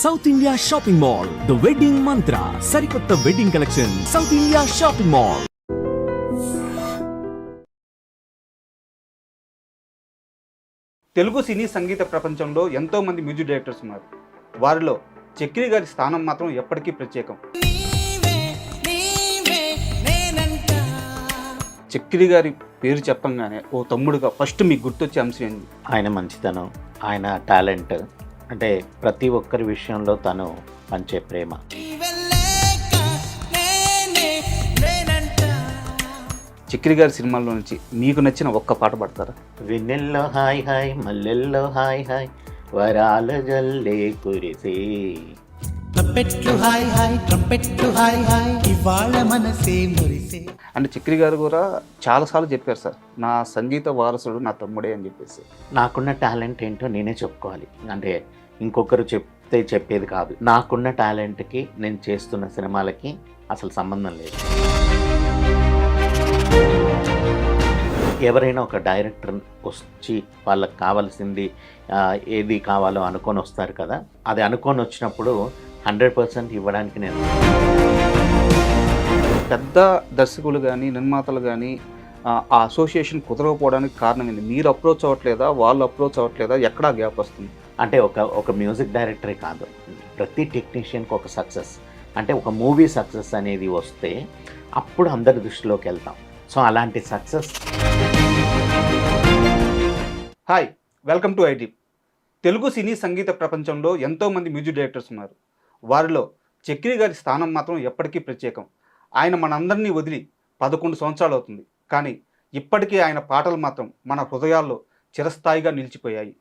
South India shopping mall the wedding Mantra సరికొత్త wedding collection South India shopping mall. Telugu సినీ సంగీత ప్రపంచంలో ఎంతో మంది మ్యూజిక్ డైరెక్టర్స్ ఉన్నారు. వారిలో చక్రి గారి స్థానం మాత్రం ఎప్పటికీ ప్రత్యేకం. చక్రి గారి పేరు చెప్పంగానే ఓ తమ్ముడుగా ఫస్ట్ మీకు గుర్తొచ్చే అంశం ఏంటి? ఆయన మంచితనం, ఆయన టాలెంట్, అంటే ప్రతి ఒక్కరి విషయంలో తను పంచే ప్రేమ. చక్రి గారి సినిమాల్లో నుంచి మీకు నచ్చిన ఒక్క పాట పాడతారా? వెన్నెల్లో హాయ్ హాయ్ మల్లెల్లో హాయ్ హాయ్ వరాల జల్లే కురిసే, ట్రంపెట్లు హాయ్ హాయ్ ట్రంపెట్లు హాయ్ హాయ్ ఇవాళ మనసే మురిసే. అంటే చక్రి గారు కూడా చాలాసార్లు చెప్పారు సార్, నా సంగీత వారసుడు నా తమ్ముడే అని చెప్పేసి. నాకున్న టాలెంట్ ఏంటో నేనే చెప్పుకోవాలి, అంటే ఇంకొకరు చెప్తే చెప్పేది కాదు. నాకున్న టాలెంట్కి నేను చేస్తున్న సినిమాలకి అసలు సంబంధం లేదు. ఎవరైనా ఒక డైరెక్టర్ వచ్చి వాళ్ళకి కావాల్సింది ఏది కావాలో అనుకొని వస్తారు కదా, అది అనుకొని వచ్చినప్పుడు 100% ఇవ్వడానికి నేను. పెద్ద దర్శకులు కానీ నిర్మాతలు కానీ ఆ అసోసియేషన్ కుదరకపోవడానికి కారణం ఏంటి? మీరు అప్రోచ్ అవ్వట్లేదా, వాళ్ళు అప్రోచ్ అవ్వట్లేదా, ఎక్కడా గ్యాప్ వస్తుంది? అంటే ఒక మ్యూజిక్ డైరెక్టరే కాదు, ప్రతి టెక్నీషియన్కి ఒక సక్సెస్, అంటే ఒక మూవీ సక్సెస్ అనేది వస్తే అప్పుడు అందరి దృష్టిలోకి వెళ్తాం. సో అలాంటి success. Hi, welcome to IT. Telugu సినీ సంగీత ప్రపంచంలో ఎంతోమంది మ్యూజిక్ డైరెక్టర్స్ ఉన్నారు. వారిలో చక్రి గారి స్థానం మాత్రం ఎప్పటికీ ప్రత్యేకం. ఆయన మనందరినీ వదిలి 11 సంవత్సరాలు అవుతుంది, కానీ ఇప్పటికీ ఆయన పాటలు మాత్రం మన హృదయాల్లో చిరస్థాయిగా నిలిచిపోయాయి.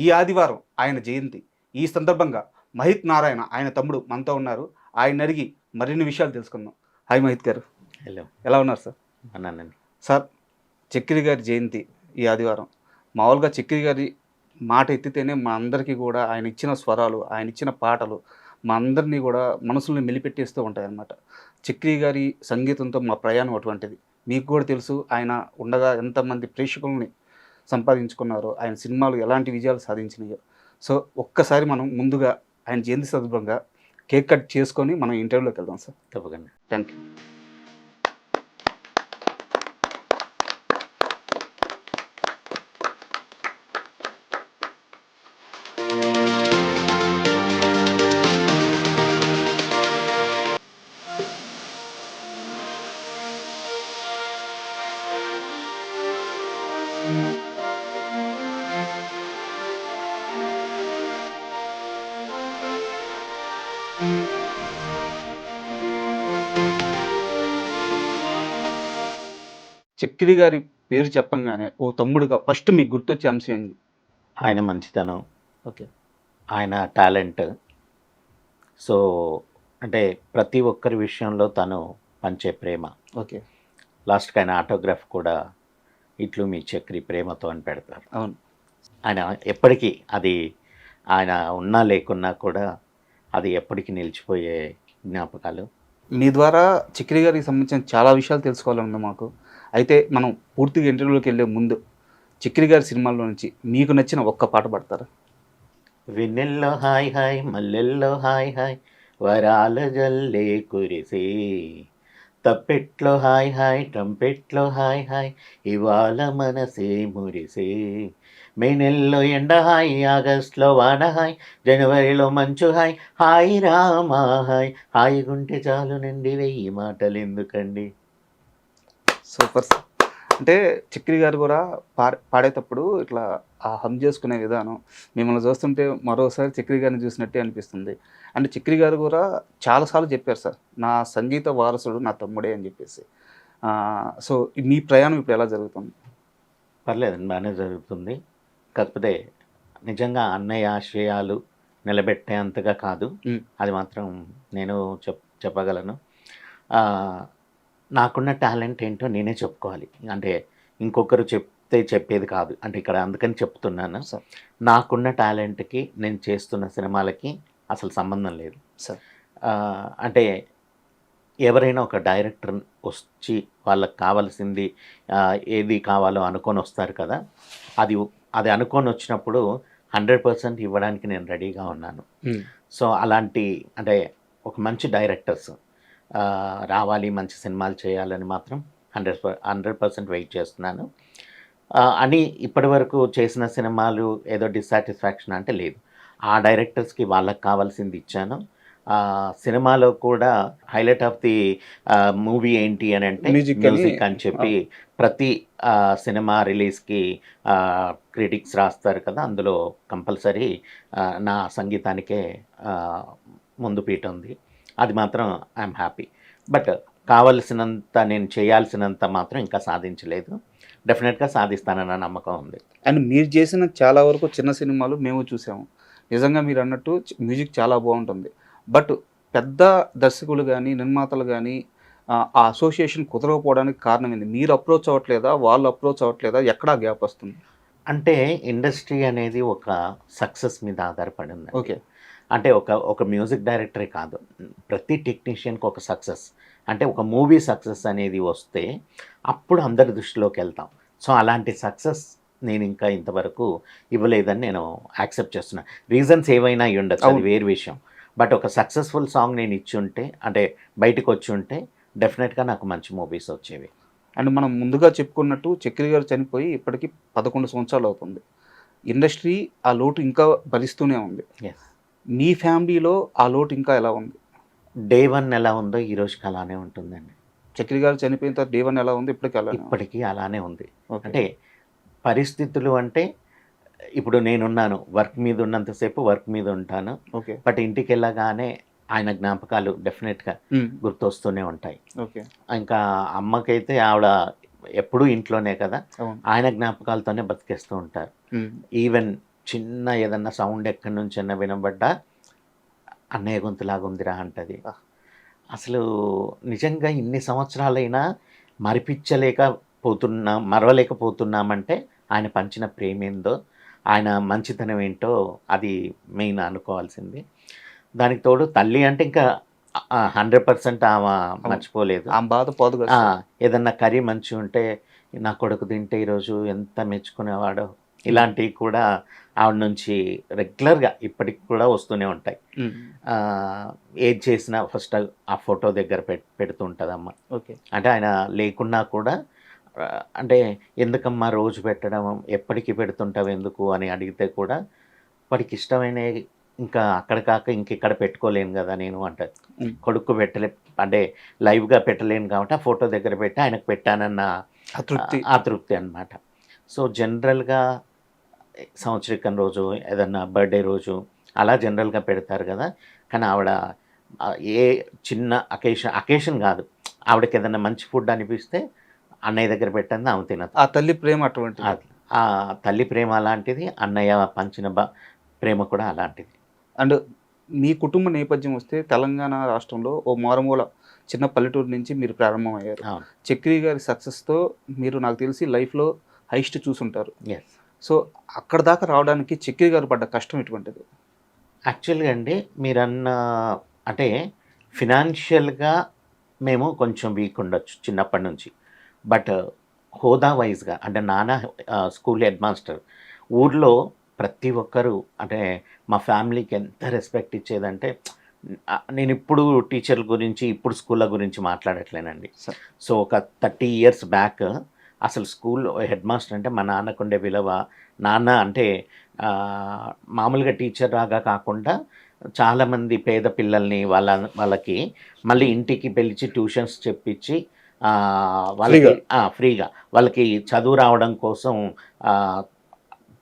ఈ ఆదివారం ఆయన జయంతి. ఈ సందర్భంగా మహిత్ నారాయణ, ఆయన తమ్ముడు మనతో ఉన్నారు. ఆయన అడిగి మరిన్ని విషయాలు తెలుసుకుందాం. హాయ్ మహిత్ గారు. హలో, ఎలా ఉన్నారు సార్? అన్నానండి. సార్, చక్రి గారి జయంతి ఈ ఆదివారం. మామూలుగా చక్రి గారి మాట ఎత్తితేనే మా అందరికీ కూడా ఆయన ఇచ్చిన స్వరాలు, ఆయన ఇచ్చిన పాటలు మా అందరినీ కూడా మనసుల్ని మెలిపెట్టేస్తూ ఉంటాయి అన్నమాట. చక్రి గారి సంగీతంతో మా ప్రయాణం అటువంటిది. మీకు కూడా తెలుసు, ఆయన ఉండగా ఎంతమంది ప్రేక్షకుల్ని సంపాదించుకున్నారో, ఆయన సినిమాలు ఎలాంటి విజయాలు సాధించినాయో. సో ఒక్కసారి మనం ముందుగా ఆయన జయంతి సందర్భంగా కేక్ కట్ చేసుకొని మనం ఇంటర్వ్యూలోకి వెళ్దాం సార్. తప్పకుండా. Thank you. చక్రి గారి పేరు చెప్పంగానే ఓ తమ్ముడుగా ఫస్ట్ మీకు గుర్తొచ్చే అంశం ఏంటి? ఆయన మంచితనం, ఓకే, ఆయన టాలెంట్. సో అంటే ప్రతి ఒక్కరి విషయంలో తను పంచే ప్రేమ. ఓకే, లాస్ట్కి ఆయన ఆటోగ్రాఫ్ కూడా ఇట్లు మీ చక్రి ప్రేమతో అని పెడతారు. అవును. ఆయన ఎప్పటికీ అది, ఆయన ఉన్నా లేకున్నా కూడా అది ఎప్పటికీ నిలిచిపోయే జ్ఞాపకాలు. మీ ద్వారా చక్రి గారికి సంబంధించిన చాలా విషయాలు తెలుసుకోవాలన్నా మాకు. అయితే మనం పూర్తిగా ఇంటర్వ్యూలోకి వెళ్ళే ముందు చక్రి గారి సినిమాల్లో నుంచి మీకు నచ్చిన ఒక్క పాట పాడతారా? వెన్నెల్లో హాయ్ హాయ్ మల్లెల్లో హాయ్ హాయ్ వరాల జల్లే కురిసే, తప్పెట్లో హాయ్ హాయ్ ట్రంపెట్లో హాయ్ హాయ్ ఇవాళ మనసే మురిసే, మే నెలలో ఎండ హాయ్ ఆగస్టులో వాన హాయ్ జనవరిలో మంచు హాయ్ హాయ్ రామా హాయ్ హాయిగుంటే చాలు నుండి 1000 మాటలు ఎందుకండి. Super sir. అంటే చక్రి గారు కూడా పాడేటప్పుడు ఇట్లా ఆ హమ్ చేసుకునే విధానం మిమ్మల్ని చూస్తుంటే మరోసారి చక్రి గారిని చూసినట్టే అనిపిస్తుంది. అంటే చక్రి గారు కూడా చాలాసార్లు చెప్పారు సార్, నా సంగీత వారసుడు నా తమ్ముడే అని చెప్పేసి. సో మీ ప్రయాణం ఇప్పుడు ఎలా జరుగుతుంది? పర్లేదండి, బాగానే జరుగుతుంది. కాకపోతే నిజంగా అన్నయ్య ఆశ్రయాలు నిలబెట్టేంతగా కాదు, అది మాత్రం నేను చెప్పగలను. నాకున్న టాలెంట్ ఏంటో నేనే చెప్పుకోవాలి, అంటే ఇంకొకరు చెప్తే చెప్పేది కాదు. అంటే ఇక్కడ అందుకని చెప్తున్నాను సార్, నాకున్న టాలెంట్కి నేను చేస్తున్న సినిమాలకి అసలు సంబంధం లేదు సార్. అంటే ఎవరైనా ఒక డైరెక్టర్ వచ్చి వాళ్ళకి కావాల్సింది ఏది కావాలో అనుకొని వస్తారు కదా, అది అనుకొని వచ్చినప్పుడు 100% ఇవ్వడానికి నేను రెడీగా ఉన్నాను. సో అలాంటి అంటే ఒక మంచి డైరెక్టర్స్ రావాలి, మంచి సినిమాలు చేయాలని మాత్రం 100% వెయిట్ చేస్తున్నాను. అని ఇప్పటి వరకు చేసిన సినిమాలు ఏదో డిస్సాటిస్ఫాక్షన్ అంటే లేదు. ఆ డైరెక్టర్స్కి వాళ్ళకి కావాల్సింది ఇచ్చాను. సినిమాలో కూడా హైలైట్ ఆఫ్ ది మూవీ ఏంటి అని అంటే మ్యూజిక్ అని చెప్పి ప్రతి సినిమా రిలీజ్కి క్రిటిక్స్ రాస్తారు కదా, అందులో కంపల్సరీ నా సంగీతానికే ముందు పీట ఉంది. అది మాత్రం ఐఎమ్ హ్యాపీ. బట్ కావలసినంత నేను చేయాల్సినంత మాత్రం ఇంకా సాధించలేదు. డెఫినెట్గా సాధిస్తానన్న నమ్మకం ఉంది. అండ్ మీరు చేసిన చాలా వరకు చిన్న సినిమాలు మేము చూసాము. నిజంగా మీరు అన్నట్టు మ్యూజిక్ చాలా బాగుంటుంది. బట్ పెద్ద దర్శకులు కానీ నిర్మాతలు కానీ ఆ అసోసియేషన్ కుదరకపోవడానికి కారణం ఏంది? మీరు అప్రోచ్ అవ్వట్లేదా, వాళ్ళు అప్రోచ్ అవ్వట్లేదా, ఎక్కడా గ్యాప్ వస్తుంది? అంటే ఇండస్ట్రీ అనేది ఒక సక్సెస్ మీద ఆధారపడింది. ఓకే. అంటే ఒక మ్యూజిక్ డైరెక్టరే కాదు, ప్రతి టెక్నీషియన్కి ఒక సక్సెస్ అంటే ఒక మూవీ సక్సెస్ అనేది వస్తే అప్పుడు అందరి దృష్టిలోకి వెళ్తాం. సో అలాంటి సక్సెస్ నేను ఇంకా ఇంతవరకు ఇవ్వలేదని నేను యాక్సెప్ట్ చేస్తున్నాను. రీజన్స్ ఏవైనా అయి ఉండొచ్చు, అది వేరు విషయం. బట్ ఒక సక్సెస్ఫుల్ సాంగ్ నేను ఇచ్చి ఉంటే అంటే బయటకు వచ్చి ఉంటే డెఫినెట్గా నాకు మంచి మూవీస్ వచ్చేవి. అండ్ మనం ముందుగా చెప్పుకున్నట్టు చక్రి గారు చనిపోయి ఇప్పటికీ 11 సంవత్సరాలు అవుతుంది. ఇండస్ట్రీ ఆ లోటు ఇంకా భరిస్తూనే ఉంది. ఎస్. మీ ఫ్యామిలీలో ఆ లోటు ఇంకా ఎలా ఉంది? డే 1 ఎలా ఉందో ఈ రోజుకి అలానే ఉంటుందండి. చక్రి గారు చనిపోయిన తర్వాత డే 1 ఎలా ఉంది? ఇప్పటికీ అలానే ఉంది. ఓకే. అంటే పరిస్థితులు అంటే ఇప్పుడు నేనున్నాను, వర్క్ మీద ఉన్నంతసేపు వర్క్ మీద ఉంటాను. ఓకే. బట్ ఇంటికి వెళ్ళగానే ఆయన జ్ఞాపకాలు డెఫినెట్గా గుర్తొస్తూనే ఉంటాయి. ఓకే. ఇంకా అమ్మకైతే ఆవిడ ఎప్పుడూ ఇంట్లోనే కదా, అవును. ఆయన జ్ఞాపకాలతోనే బతికేస్తూ ఉంటారు. ఈవెన్ చిన్న ఏదన్నా సౌండ్ ఎక్కడి నుంచి అన్న వినబడ్డా అన్నయ్య గొంతులాగా ఉందిరా అంటది. అసలు నిజంగా ఇన్ని సంవత్సరాలైనా మరవలేకపోతున్నామంటే ఆయన పంచిన ప్రేమ ఏందో, ఆయన మంచితనం ఏంటో అది మెయిన్ అనుకోవాల్సింది. దానికి తోడు తల్లి అంటే ఇంకా 100% ఆమె మర్చిపోలేదు. ఆ బాధ పోదు కదా. ఏదన్నా కర్రీ మంచి ఉంటే నా కొడుకు తింటే ఈరోజు ఎంత మెచ్చుకునేవాడో, ఇలాంటివి కూడా ఆవిడ నుంచి రెగ్యులర్గా ఇప్పటికి కూడా వస్తూనే ఉంటాయి. ఏది చేసినా ఫస్ట్ ఆ ఫోటో దగ్గర పెడుతూ ఉంటుంది అమ్మ. ఓకే. అంటే ఆయన లేకున్నా కూడా అంటే ఎందుకమ్మా రోజు పెట్టడం, ఎప్పటికీ పెడుతుంటావు ఎందుకు అని అడిగితే కూడా వాడికి ఇష్టమైన ఇంకా అక్కడ కాక ఇంకెక్కడ పెట్టుకోలేను కదా నేను అంటారు. కొడుకు అంటే లైవ్గా పెట్టలేను కాబట్టి ఆ ఫోటో దగ్గర పెట్టి ఆయనకు పెట్టానన్న తృప్తి అన్నమాట. సో జనరల్గా సంవత్సరికం రోజు ఏదన్నా బర్త్డే రోజు అలా జనరల్గా పెడతారు కదా, కానీ ఆవిడ ఏ చిన్న అకేషన్ కాదు, ఆవిడకి ఏదన్నా మంచి ఫుడ్ అనిపిస్తే అన్నయ్య దగ్గర పెట్టండి, ఆమె తినదు. ఆ తల్లి ప్రేమ అటువంటి. ఆ తల్లి ప్రేమ అలాంటిది, అన్నయ్య పంచిన ప్రేమ కూడా అలాంటిది. అండ్ మీ కుటుంబ నేపథ్యం వస్తే తెలంగాణ రాష్ట్రంలో ఓ మారుమూల చిన్న పల్లెటూరు నుంచి మీరు ప్రారంభమయ్యారు. చక్రి గారి సక్సెస్తో మీరు నాకు తెలిసి లైఫ్లో హైస్ట్ చూసుంటారు. ఎస్. సో అక్కడ దాకా రావడానికి చక్రి గారు పడ్డ కష్టం ఎటువంటిది? యాక్చువల్గా అండి మీరన్న అంటే ఫినాన్షియల్గా మేము కొంచెం వీక్ ఉండొచ్చు చిన్నప్పటి నుంచి. బట్ హోదా వైజ్గా అంటే నాన్న స్కూల్ హెడ్ మాస్టర్, ఊర్లో ప్రతి ఒక్కరూ అంటే మా ఫ్యామిలీకి ఎంత రెస్పెక్ట్ ఇచ్చేదంటే, నేను ఇప్పుడు టీచర్ల గురించి ఇప్పుడు స్కూళ్ళ గురించి మాట్లాడట్లేనండి. సో ఒక 30 years బ్యాక్ అసలు స్కూల్లో హెడ్ మాస్టర్ అంటే మా నాన్నకుండే విలువ, నాన్న అంటే మామూలుగా టీచర్ రాగా కాకుండా చాలామంది పేద పిల్లల్ని వాళ్ళకి మళ్ళీ ఇంటికి పిలిచి ట్యూషన్స్ చెప్పించి వాళ్ళకి ఫ్రీగా వాళ్ళకి చదువు రావడం కోసం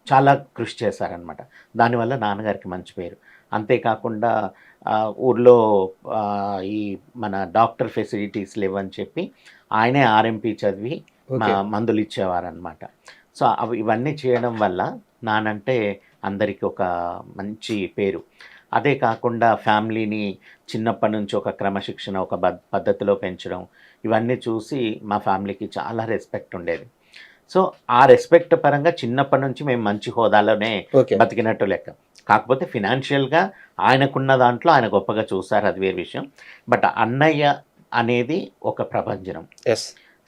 చాలా కృషి చేశారనమాట. దానివల్ల నాన్నగారికి మంచి పేరు. అంతేకాకుండా ఊర్లో ఈ మన డాక్టర్ ఫెసిలిటీస్ లేవని చెప్పి ఆయనే ఆర్ఎంపీ చదివి మందులు ఇచ్చేవారనమాట. సో ఇవన్నీ చేయడం వల్ల నానంటే అందరికీ ఒక మంచి పేరు. అదే కాకుండా ఫ్యామిలీని చిన్నప్పటి నుంచి ఒక క్రమశిక్షణ, ఒక పద్ధతిలో పెంచడం, ఇవన్నీ చూసి మా ఫ్యామిలీకి చాలా రెస్పెక్ట్ ఉండేది. సో ఆ రెస్పెక్ట్ పరంగా చిన్నప్పటి నుంచి మేము మంచి హోదాలోనే బతికినట్టు లెక్క. కాకపోతే ఫినాన్షియల్గా ఆయనకున్న దాంట్లో ఆయన గొప్పగా చూస్తారు, అది వేరే విషయం. బట్ అన్నయ్య అనేది ఒక ప్రభంజనం.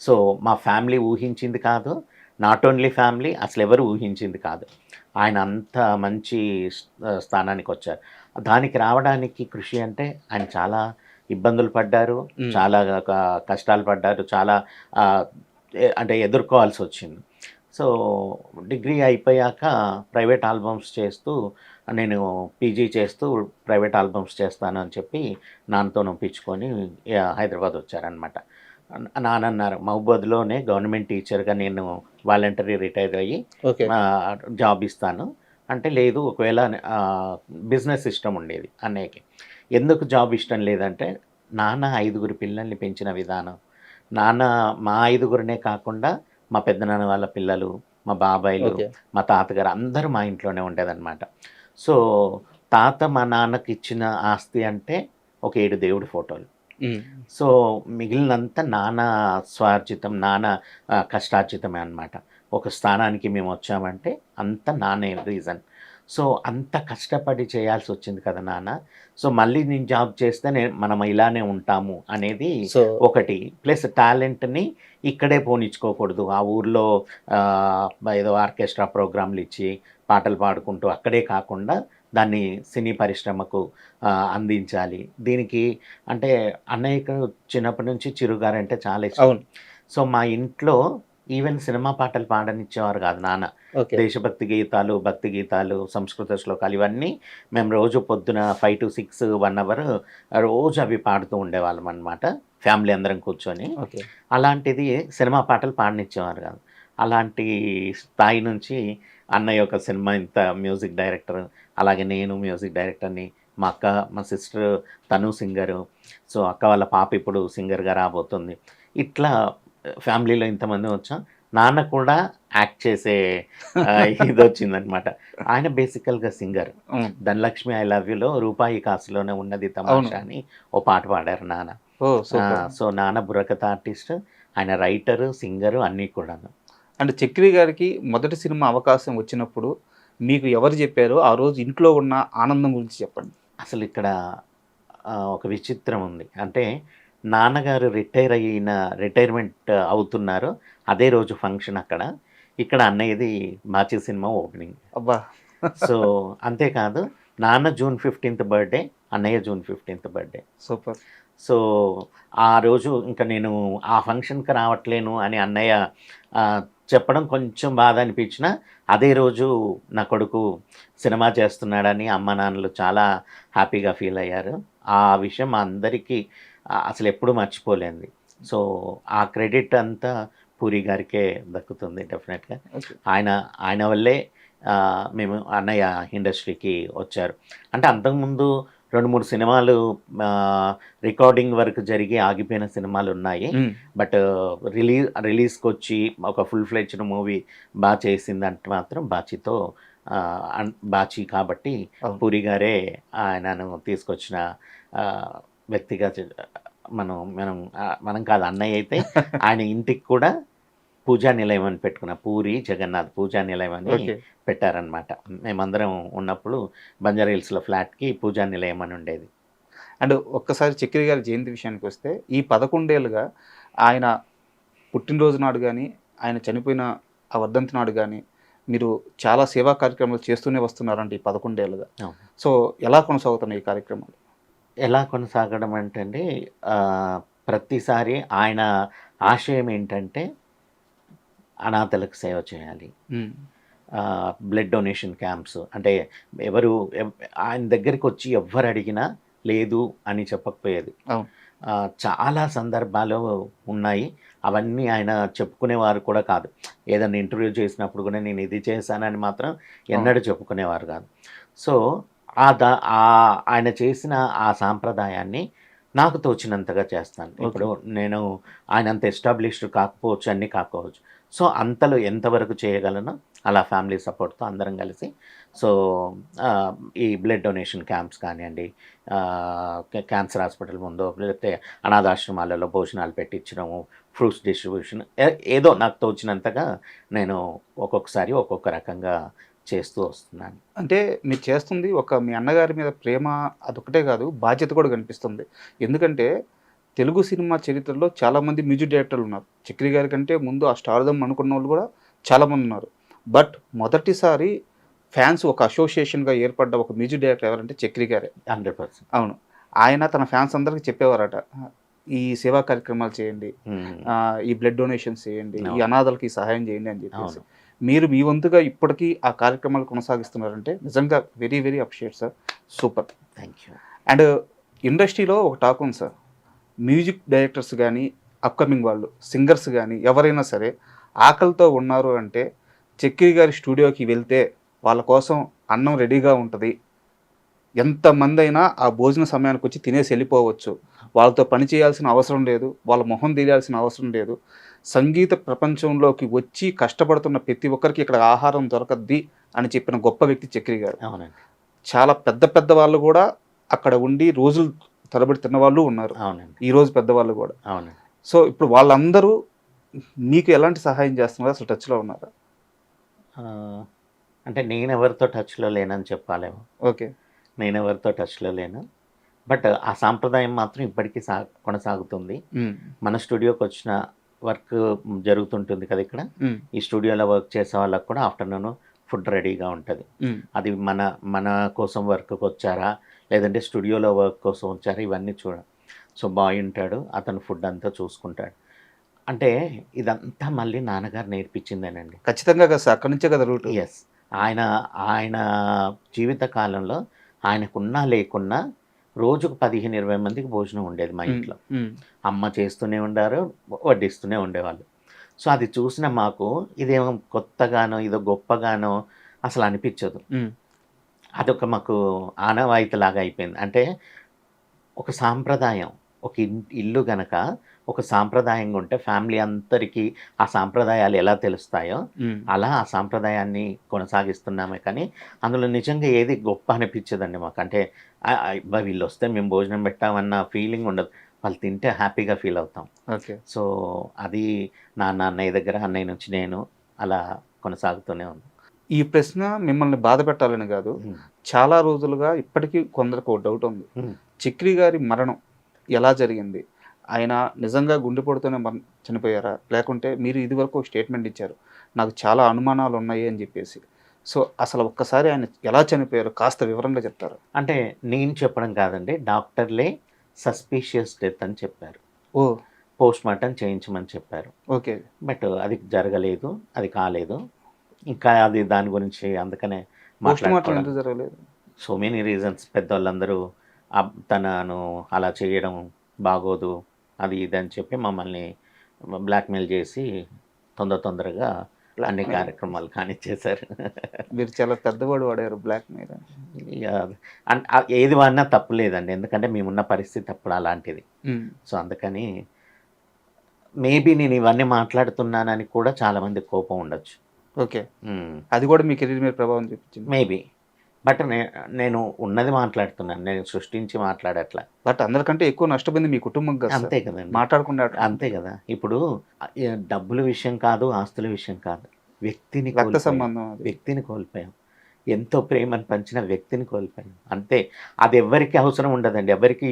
సో మా ఫ్యామిలీ ఊహించింది కాదు, నాట్ ఓన్లీ ఫ్యామిలీ, అసలు ఎవరు ఊహించింది కాదు. ఆయన అంత మంచి స్థానానికి వచ్చారు. దానికి రావడానికి కృషి అంటే ఆయన చాలా ఇబ్బందులు పడ్డారు, చాలా కష్టాలు పడ్డారు, చాలా అంటే ఎదుర్కోవాల్సి వచ్చింది. సో డిగ్రీ అయిపోయాక ప్రైవేట్ ఆల్బమ్స్ చేస్తూ నేను పీజీ చేస్తూ ప్రైవేట్ ఆల్బమ్స్ చేస్తాను అని చెప్పి నాన్నతో నొప్పించుకొని హైదరాబాద్ వచ్చారనమాట. నాన్న అన్నారు మహబూబాద్లోనే గవర్నమెంట్ టీచర్గా నేను వాలంటరీ రిటైర్ అయ్యి జాబ్ ఇస్తాను అంటే, లేదు ఒకవేళ బిజినెస్ ఇష్టం ఉండేది అన్నయ్యకి. ఎందుకు జాబ్ ఇష్టం లేదంటే, నాన్న 5 పిల్లల్ని పెంచిన విధానం, నాన్న మా 5 కాకుండా మా పెద్దనాన్న వాళ్ళ పిల్లలు, మా బాబాయిలు, మా తాతగారు అందరూ మా ఇంట్లోనే ఉండేదన్నమాట. సో తాత మా నాన్నకి ఇచ్చిన ఆస్తి అంటే ఒక 7 దేవుడి ఫోటోలు. సో మిగిలినంతా నాన్న స్వార్జితం, నాన్న కష్టార్జితమే అనమాట. ఒక స్థానానికి మేము వచ్చామంటే అంత నాన్నే రీజన్. సో అంత కష్టపడి చేయాల్సి వచ్చింది కదా నాన్న. సో మళ్ళీ నేను జాబ్ చేస్తే మనం ఇలానే ఉంటాము అనేది ఒకటి. ప్లస్ టాలెంట్ని ఇక్కడే పోనిచ్చుకోకూడదు. ఆ ఊర్లో ఏదో ఆర్కెస్ట్రా ప్రోగ్రాంలు ఇచ్చి పాటలు పాడుకుంటూ అక్కడే కాకుండా దాన్ని సినీ పరిశ్రమకు అందించాలి. దీనికి అంటే అన్నయ్యకు చిన్నప్పటి నుంచి చిరుగారంటే చాలా ఇష్టం. సో మా ఇంట్లో ఈవెన్ సినిమా పాటలు పాడనిచ్చేవారు కాదు నాన్న. దేశభక్తి గీతాలు, భక్తి గీతాలు, సంస్కృత శ్లోకాలు ఇవన్నీ మేము రోజు పొద్దున 5 to 6 1 hour రోజు అవి పాడుతూ ఉండేవాళ్ళం అనమాట, ఫ్యామిలీ అందరం కూర్చొని. అలాంటిది సినిమా పాటలు పాడనిచ్చేవారు కాదు. అలాంటి స్థాయి నుంచి అన్నయ్య ఒక సినిమా ఇంత మ్యూజిక్ డైరెక్టర్, అలాగే నేను మ్యూజిక్ డైరెక్టర్ని, మా అక్క మా సిస్టర్ తను సింగరు, సో అక్క వాళ్ళ పాప ఇప్పుడు సింగర్గా రాబోతుంది. ఇట్లా ఫ్యామిలీలో ఇంతమంది వచ్చాం. నాన్న కూడా యాక్ట్ చేసే ఇది వచ్చిందనమాట. ఆయన బేసికల్గా సింగర్. ధనలక్ష్మి ఐ లవ్ యూలో రూపాయి కాసులోనే ఉన్నది తమాషా అని ఓ పాట పాడారు నాన్న. సో నాన్న బుర్రకథ ఆర్టిస్ట్, ఆయన రైటరు, సింగరు అన్నీ కూడాను. అంటే చక్రి గారికి మొదటి సినిమా అవకాశం వచ్చినప్పుడు మీకు ఎవరు చెప్పారో ఆ రోజు ఇంట్లో ఉన్న ఆనందం గురించి చెప్పండి. అసలు ఇక్కడ ఒక విచిత్రం ఉంది. అంటే నాన్నగారు రిటైర్మెంట్ అవుతున్నారు అదే రోజు ఫంక్షన్ అక్కడ. ఇక్కడ అన్నయ్యది మాచి సినిమా ఓపెనింగ్. అబ్బా. సో అంతేకాదు నాన్న June 15th బర్త్డే, అన్నయ్య June 15th birthday. Super. So ఆ రోజు ఇంకా నేను ఆ ఫంక్షన్కి రావట్లేను అని అన్నయ్య చెప్పడం కొంచెం బాధ అనిపించిన, అదే రోజు నా కొడుకు సినిమా చేస్తున్నాడని అమ్మ నాన్నలు చాలా హ్యాపీగా ఫీల్ అయ్యారు. ఆ విషయం మా అందరికీ అసలు ఎప్పుడూ మర్చిపోలేంది. సో ఆ క్రెడిట్ అంతా పూరి గారికే దక్కుతుంది డెఫినెట్గా. ఆయన వల్లే మేము అన్నయ్య ఇండస్ట్రీకి వచ్చారు. అంటే అంతకుముందు 2-3 సినిమాలు రికార్డింగ్ వరకు జరిగి ఆగిపోయిన సినిమాలు ఉన్నాయి. బట్ రిలీజ్కి వచ్చి ఒక ఫుల్ ఫ్లెడ్జ్డ్ మూవీ బాగా చేసిందంటే మాత్రం బాచి కాబట్టి పూరి గారే ఆయనను తీసుకొచ్చిన వ్యక్తిగా మనం కాదు, అన్నయ్య అయితే ఆయన ఇంటికి కూడా పూజా నిలయం అని పెట్టుకున్న, పూరి జగన్నాథ్ పూజా నిలయం అని పెట్టారనమాట. మేమందరం ఉన్నప్పుడు బంజారా హిల్స్లో ఫ్లాట్కి పూజా నిలయం అని ఉండేది. అండ్ ఒక్కసారి చక్రి గారి జయంతి విషయానికి వస్తే, ఈ 11 ఏళ్ళుగా ఆయన పుట్టినరోజు నాడు కానీ, ఆయన చనిపోయిన ఆ వర్ధంతి నాడు కానీ మీరు చాలా సేవా కార్యక్రమాలు చేస్తూనే వస్తున్నారంటే ఈ 11 ఏళ్ళుగా. సో ఎలా కొనసాగుతున్నాయి ఈ కార్యక్రమాలు? ఎలా కొనసాగడం అంటే అండి, ప్రతిసారి ఆయన ఆశయం ఏంటంటే అనాథలకు సేవ చేయాలి, బ్లడ్ డొనేషన్ క్యాంప్స్. అంటే ఆయన దగ్గరికి వచ్చి ఎవ్వరు అడిగినా లేదు అని చెప్పకపోయేది. చాలా సందర్భాలు ఉన్నాయి, అవన్నీ ఆయన చెప్పుకునేవారు కూడా కాదు. ఏదైనా ఇంటర్వ్యూ చేసినప్పుడు కూడా నేను ఇది చేశానని మాత్రం ఎన్నడూ చెప్పుకునేవారు కాదు. సో ఆయన చేసిన ఆ సాంప్రదాయాన్ని నాకు తోచినంతగా చేస్తాను. ఇప్పుడు నేను ఆయన అంత ఎస్టాబ్లిష్డ్ కాకపోవచ్చు, అన్నీ కాకపోవచ్చు. సో అంతలో ఎంతవరకు చేయగలను అలా ఫ్యామిలీ సపోర్ట్తో అందరం కలిసి సో ఈ బ్లడ్ డొనేషన్ క్యాంప్స్ కానివ్వండి, క్యాన్సర్ హాస్పిటల్ ముందు లేకపోతే అనాథాశ్రమాలలో భోజనాలు పెట్టించడము, ఫ్రూట్స్ డిస్ట్రిబ్యూషన్, ఏదో నాకు తోచినంతగా నేను ఒక్కొక్కసారి ఒక్కొక్క రకంగా చేస్తూ వస్తున్నాను. అంటే మీరు చేస్తుంది మీ అన్నగారి మీద ప్రేమ అదొకటే కాదు, బాధ్యత కూడా కనిపిస్తుంది. ఎందుకంటే తెలుగు సినిమా చరిత్రలో చాలామంది మ్యూజిక్ డైరెక్టర్లు ఉన్నారు. చక్రి గారి కంటే ముందు ఆ స్టార్డమ్ అనుకున్న వాళ్ళు కూడా చాలామంది ఉన్నారు. బట్ మొదటిసారి ఫ్యాన్స్ ఒక అసోసియేషన్గా ఏర్పడ్డ ఒక మ్యూజిక్ డైరెక్టర్ ఎవరంటే చక్రి గారే. 100%. అవును. ఆయన తన ఫ్యాన్స్ అందరికి చెప్పేవారట, ఈ సేవా కార్యక్రమాలు చేయండి, ఈ బ్లడ్ డొనేషన్స్ చేయండి, ఈ అనాథలకి సహాయం చేయండి అని చెప్పేసి. మీరు మీ వంతుగా ఇప్పటికీ ఆ కార్యక్రమాలు కొనసాగిస్తున్నారంటే నిజంగా very very appreciate sir, super. Thank you. And ఇండస్ట్రీలో ఒక టాక్ ఉంది సార్, మ్యూజిక్ డైరెక్టర్స్ కానీ అప్కమింగ్ వాళ్ళు సింగర్స్ కానీ ఎవరైనా సరే ఆకలితో ఉన్నారు అంటే చక్రి గారి స్టూడియోకి వెళ్తే వాళ్ళ కోసం అన్నం రెడీగా ఉంటుంది, ఎంతమంది అయినా ఆ భోజన సమయానికి వచ్చి తినేసి వెళ్ళిపోవచ్చు, వాళ్ళతో పని చేయాల్సిన అవసరం లేదు, వాళ్ళ మొహం తెలియాల్సిన అవసరం లేదు, సంగీత ప్రపంచంలోకి వచ్చి కష్టపడుతున్న ప్రతి ఒక్కరికి ఇక్కడ ఆహారం దొరకద్ది అని చెప్పిన గొప్ప వ్యక్తి చక్రి గారు. అవునండి. చాలా పెద్ద పెద్ద వాళ్ళు కూడా అక్కడ ఉండి రోజులు తరబడి తిన్న వాళ్ళు ఉన్నారు. అవునండి. ఈరోజు పెద్దవాళ్ళు కూడా. అవునండి. సో ఇప్పుడు వాళ్ళందరూ మీకు ఎలాంటి సహాయం చేస్తున్నారు, అసలు టచ్లో ఉన్నారా? అంటే నేను ఎవరితో టచ్లో లేనని చెప్పాలేమో. ఓకే. నేను ఎవరితో టచ్లో లేను, బట్ ఆ సాంప్రదాయం మాత్రం ఇప్పటికీ కొనసాగుతుంది. మన స్టూడియోకి వచ్చిన వర్క్ జరుగుతుంటుంది కదా ఇక్కడ, ఈ స్టూడియోలో వర్క్ చేసే వాళ్ళకి కూడా ఆఫ్టర్నూన్ ఫుడ్ రెడీగా ఉంటుంది. అది మన కోసం వర్క్కి వచ్చారా లేదంటే స్టూడియోలో వర్క్ కోసం వచ్చారా ఇవన్నీ సో బాయ్ ఉంటాడు, అతను ఫుడ్ అంతా చూసుకుంటాడు. అంటే ఇదంతా మళ్ళీ నాన్నగారు నేర్పించిందేనండి. ఖచ్చితంగా కదా సార్, అక్కడి నుంచే కదా రూట్. ఎస్. ఆయన జీవిత కాలంలో ఆయనకున్నా లేకున్నా రోజుకు 15-20 మందికి భోజనం ఉండేది మా ఇంట్లో. అమ్మ చేస్తూనే ఉండారు, వడ్డిస్తూనే ఉండేవాళ్ళు. సో అది చూసిన మాకు ఇదేమో కొత్తగానో ఇదో గొప్పగానో అసలు అనిపించదు. అదొక మాకు ఆనవాయితీలాగా అయిపోయింది. అంటే ఒక సాంప్రదాయం, ఒక ఇల్లు గనక ఒక సాంప్రదాయంగా ఉంటే ఫ్యామిలీ అందరికీ ఆ సాంప్రదాయాలు ఎలా తెలుస్తాయో అలా ఆ సాంప్రదాయాన్ని కొనసాగిస్తున్నామే. కానీ అందులో నిజంగా ఏది గొప్ప అనిపించదండి మాకు. అంటే వీళ్ళు వస్తే మేము భోజనం పెట్టామన్న ఫీలింగ్ ఉండదు, వాళ్ళు తింటే హ్యాపీగా ఫీల్ అవుతాం. ఓకే. సో అది అన్నయ్య దగ్గర, అన్నయ్య నుంచి నేను అలా కొనసాగుతూనే ఉంది. ఈ ప్రశ్న మిమ్మల్ని బాధ పెట్టాలని కాదు, చాలా రోజులుగా ఇప్పటికీ కొందరికి ఒక డౌట్ ఉంది, చక్రి గారి మరణం ఎలా జరిగింది, ఆయన నిజంగా గుండెపోటుతోనే చనిపోయారా, లేకుంటే మీరు ఇదివరకు ఒక స్టేట్మెంట్ ఇచ్చారు నాకు చాలా అనుమానాలు ఉన్నాయి అని చెప్పేసి. సో అసలు ఒక్కసారి ఆయన ఎలా చనిపోయారు కాస్త వివరంగా చెప్తారు? అంటే నేను చెప్పడం కాదండి, డాక్టర్లే సస్పీషియస్ డెత్ అని చెప్పారు. ఓ. పోస్ట్ మార్టం చేయించమని చెప్పారు. ఓకే. బట్ అది జరగలేదు, అది కాలేదు. ఇంకా అది దాని గురించి అందుకనే పోస్ట్ మార్టం ఎందుకు జరగలేదు? So many reasons. పెద్దవాళ్ళందరూ తనను అలా చేయడం బాగోదు అది ఇది అని చెప్పి మమ్మల్ని బ్లాక్మెయిల్ చేసి తొందరగా అన్ని కార్యక్రమాలు కానిచ్చేశారు. మీరు చాలా పెద్దవాడు వాడారు బ్లాక్మెయిల్. ఏది వాడినా తప్పు లేదండి, ఎందుకంటే మేమున్న పరిస్థితి అప్పుడు అలాంటిది. సో అందుకని మేబీ నేను ఇవన్నీ మాట్లాడుతున్నానని కూడా చాలా మంది కోపం ఉండొచ్చు. ఓకే. అది కూడా మీ కెరీర్ మీద ప్రభావం చూపించింది మేబీ. బట్ నేను ఉన్నది మాట్లాడుతున్నాను, నేను సృష్టించి మాట్లాడట్లా. బట్ అందరికంటే ఎక్కువ నష్టపోయింది మీ కుటుంబం కదా. అంతే కదండి, మాట్లాడకుండా. అంతే కదా. ఇప్పుడు డబ్బుల విషయం కాదు, ఆస్తుల విషయం కాదు, రక్త సంబంధం, వ్యక్తిని కోల్పోయాం. ఎంతో ప్రేమను పంచిన వ్యక్తిని కోల్పోయాం, అంతే. అది ఎవరికి అవసరం ఉండదండి, ఎవరికి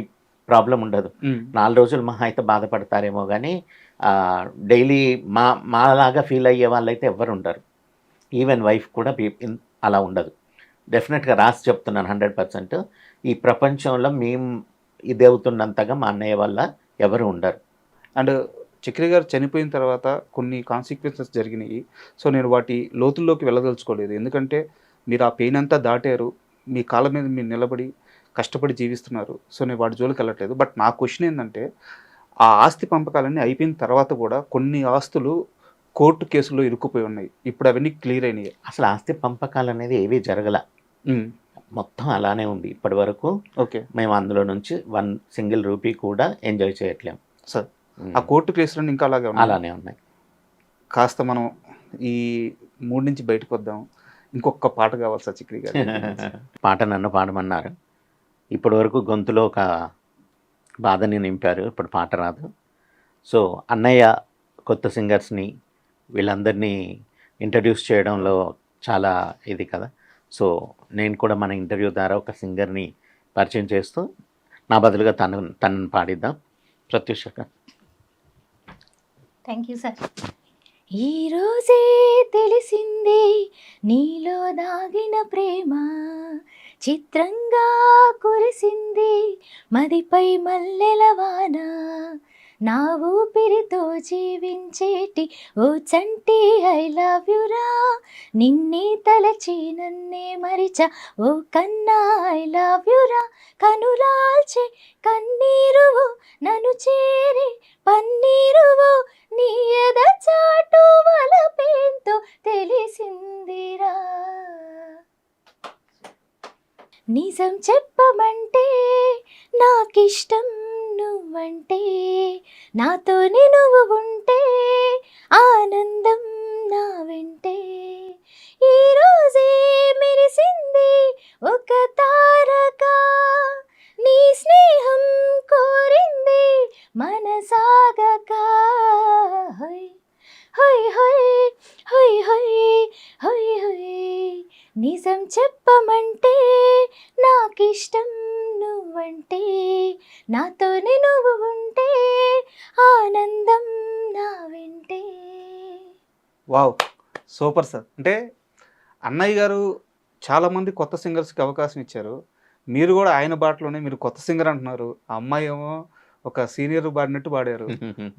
ప్రాబ్లం ఉండదు. 4 రోజులు మహా అయితే బాధపడతారేమో కానీ డైలీ మాలాగా ఫీల్ అయ్యే వాళ్ళైతే ఎవరు ఉండరు. ఈవెన్ వైఫ్ కూడా అలా ఉండదు. డెఫినెట్గా రాసి చెప్తున్నాను 100%. ఈ ప్రపంచంలో మేము ఇది అవుతున్నంతగా మా అన్నయ్య వల్ల ఎవరు ఉండరు. అండ్ చక్రి గారు చనిపోయిన తర్వాత కొన్ని కాన్సిక్వెన్సెస్ జరిగినాయి. సో నేను వాటి లోతుల్లోకి వెళ్ళదలుచుకోలేదు, ఎందుకంటే మీరు ఆ పెయిన్ అంతా దాటారు, మీ కాళ్ళ మీద మీరు నిలబడి కష్టపడి జీవిస్తున్నారు. సో నేను వాటి జోలికి వెళ్ళట్లేదు. బట్ నా క్వశ్చన్ ఏంటంటే, ఆ ఆస్తి పంపకాలన్నీ అయిపోయిన తర్వాత కూడా కొన్ని ఆస్తులు కోర్టు కేసులో ఇరుక్కుపోయి ఉన్నాయి, ఇప్పుడు అవన్నీ క్లియర్ అయినాయి. అసలు ఆస్తి పంపకాలు అనేది ఏవీ జరగల, మొత్తం అలానే ఉంది ఇప్పటి వరకు. ఓకే. మేము అందులో నుంచి 1 సింగిల్ రూపీ కూడా ఎంజాయ్ చేయట్లేము సార్. ఆ కోర్టు కేసులన్నీ ఇంకా అలానే ఉన్నాయి. కాస్త మనం ఈ మూడు నుంచి బయటకు వద్దాం. ఇంకొక పాట కావాలి సార్ చక్రి గారు. పాట నన్ను పాడమన్నారు, ఇప్పటి వరకు గొంతులో ఒక బాధని నింపారు, ఇప్పుడు పాట రాదు. సో అన్నయ్య కొత్త సింగర్స్ని వీళ్ళందరినీ ఇంట్రడ్యూస్ చేయడంలో చాలా ఇది కదా. సో నేను కూడా మన ఇంటర్వ్యూ ద్వారా ఒక సింగర్ని పరిచయం చేస్తూ నా బదులుగా తనను పాడిద్దాం. ప్రత్యూష. Thank you sir. ఈ రోజే తెలిసింది నీలో దాగిన ప్రేమ, చిత్రంగా కురిసింది మదిపై మల్లెల వాన, నా ఊపిరితో జీవించేటి ఓ చంటి ఐ లవ్ యురా, నిన్నే తలచి నన్నే మరిచ ఓ కన్నా ఐ లవ్ యురా, కనులాల్చే కన్నీరువు నన్ను చేరి పన్నీరువు, నీ ఎద చాటు వలపేంతో తెలిసిందిరా, నిజం చెప్పమంటే నాకిష్టం నువ్వంటే, నాతోనే నువ్వు ఉంటే ఆనందం నా వెంటే, ఈరోజే మెరిసింది ఒక తారక, నీ స్నేహం కోరింది మనసాగక, హొయ్ హొయ్ హొయ్ హొయ్ హొయ్ హొయ్ హొయ్, నిజం చెప్పమంటే నాకిష్టం నువ్వంటే, నాతోనే నువ్వు ఉంటే ఆనందం నా వెంటే. Wow, super sir. అంటే అన్నయ్య గారు చాలామంది కొత్త సింగర్స్కి అవకాశం ఇచ్చారు, మీరు కూడా ఆయన బాటలోనే మీరు కొత్త సింగర్ అంటున్నారు, ఆ అమ్మాయి ఏమో ఒక సీనియర్ పాడినట్టు పాడారు.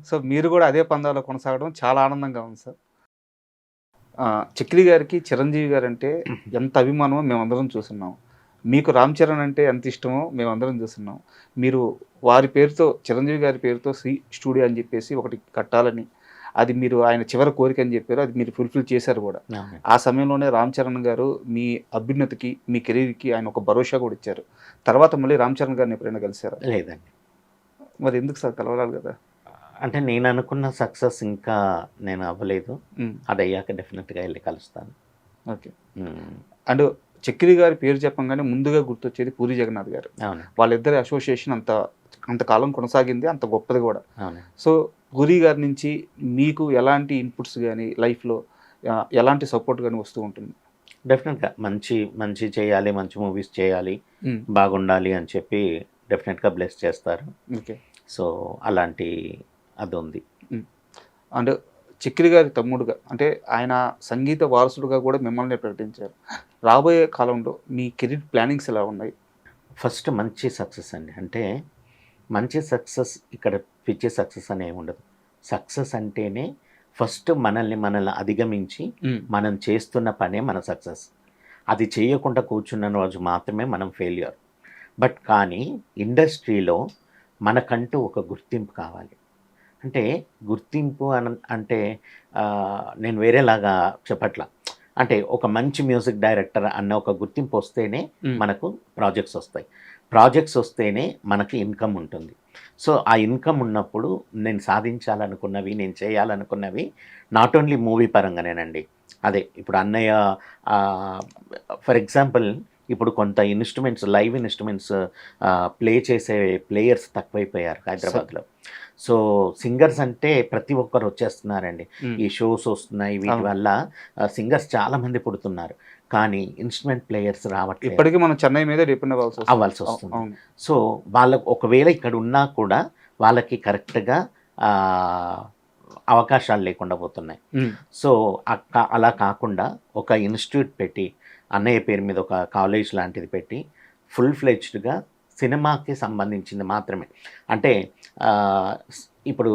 సో మీరు కూడా అదే పందాలో కొనసాగడం చాలా ఆనందంగా ఉంది సార్. చక్రి గారికి చిరంజీవి గారు అంటే ఎంత అభిమానమో మేమందరం చూస్తున్నాం, మీకు రామ్ చరణ్ అంటే ఎంత ఇష్టమో మేమందరం చూస్తున్నాం. మీరు వారి పేరుతో, చిరంజీవి గారి పేరుతో శ్రీ స్టూడియో అని చెప్పేసి ఒకటి కట్టాలని, అది మీరు ఆయన చివరి కోరిక అని చెప్పారు, అది మీరు ఫుల్ఫిల్ చేశారు కూడా. ఆ సమయంలోనే రామ్ చరణ్ గారు మీ అభ్యున్నతికి, మీ కెరీర్కి ఆయన ఒక భరోసా కూడా ఇచ్చారు. తర్వాత మళ్ళీ రామ్ చరణ్ గారిని ఎప్పుడైనా కలిసారా? లేదండి. మరి ఎందుకు సార్, కలవాలి కదా? అంటే నేను అనుకున్న సక్సెస్ ఇంకా నేను అవ్వలేదు, అది అయ్యాక డెఫినెట్గా వెళ్ళి కలుస్తాను. ఓకే. అండ్ చక్రి గారి పేరు చెప్పంగానే ముందుగా గుర్తొచ్చేది పూరి జగన్నాథ్ గారు. అవును, వాళ్ళిద్దరి అసోసియేషన్ అంతకాలం కొనసాగింది, అంత గొప్పది కూడా. అవును. సో పూరి గారి నుంచి మీకు ఎలాంటి ఇన్పుట్స్ కానీ లైఫ్లో ఎలాంటి సపోర్ట్ కానీ వస్తూ ఉంటుంది? డెఫినెట్గా మంచి మంచి చేయాలి, మంచి మూవీస్ చేయాలి, బాగుండాలి అని చెప్పి డెఫినెట్గా బ్లెస్ చేస్తారు. ఓకే. సో అలాంటి అది ఉంది. అండ్ చక్రి గారి తమ్ముడుగా, అంటే ఆయన సంగీత వారసుడుగా కూడా మిమ్మల్ని ప్రకటించారు. రాబోయే కాలంలో మీ కెరీర్ ప్లానింగ్స్ ఎలా ఉన్నాయి? ఫస్ట్ మంచి సక్సెస్ అండి. అంటే మంచి సక్సెస్, ఇక్కడ పిచ్చి సక్సెస్ అనే ఉండదు. సక్సెస్ అంటేనే ఫస్ట్ మనల్ని అధిగమించి మనం చేస్తున్న పనే మన సక్సెస్. అది చేయకుండా కూర్చున్న రోజు మాత్రమే మనం ఫెయిల్యూర్. బట్ కానీ ఇండస్ట్రీలో మనకంటూ ఒక గుర్తింపు కావాలి. అంటే గుర్తింపు అంటే నేను వేరేలాగా చెప్పట్లా, అంటే ఒక మంచి మ్యూజిక్ డైరెక్టర్ అన్న ఒక గుర్తింపు వస్తేనే మనకు ప్రాజెక్ట్స్ వస్తాయి, ప్రాజెక్ట్స్ వస్తేనే మనకి ఇన్కమ్ ఉంటుంది. సో ఆ ఇన్కమ్ ఉన్నప్పుడు నేను సాధించాలనుకున్నవి, నేను చేయాలనుకున్నవి నాట్ ఓన్లీ మూవీ పరంగానేనండి. అదే ఇప్పుడు అన్నయ్య ఫర్ ఎగ్జాంపుల్ ఇప్పుడు కొంత ఇన్స్ట్రుమెంట్స్, లైవ్ ఇన్స్ట్రుమెంట్స్ ప్లే చేసే ప్లేయర్స్ తక్కువైపోయారు హైదరాబాద్లో. సో సింగర్స్ అంటే ప్రతి ఒక్కరు వచ్చేస్తున్నారండి, ఈ షోస్ వస్తున్నాయి, వీటి వల్ల సింగర్స్ చాలామంది పుడుతున్నారు, కానీ ఇన్స్ట్రుమెంట్ ప్లేయర్స్ రావట్లేదు. ఇప్పటికీ మనం చెన్నై మీద డిపెండ్ అవ్వాల్సి వస్తుంది. సో వాళ్ళకు ఒకవేళ ఇక్కడ ఉన్నా కూడా వాళ్ళకి కరెక్ట్గా అవకాశాలు లేకుండా పోతున్నాయి. సో అలా కాకుండా ఒక ఇన్స్టిట్యూట్ పెట్టి, అన్నయ్య పేరు మీద ఒక కాలేజ్ లాంటిది పెట్టి ఫుల్ ఫ్లెడ్జ్డ్గా సినిమాకి సంబంధించింది మాత్రమే, అంటే ఇప్పుడు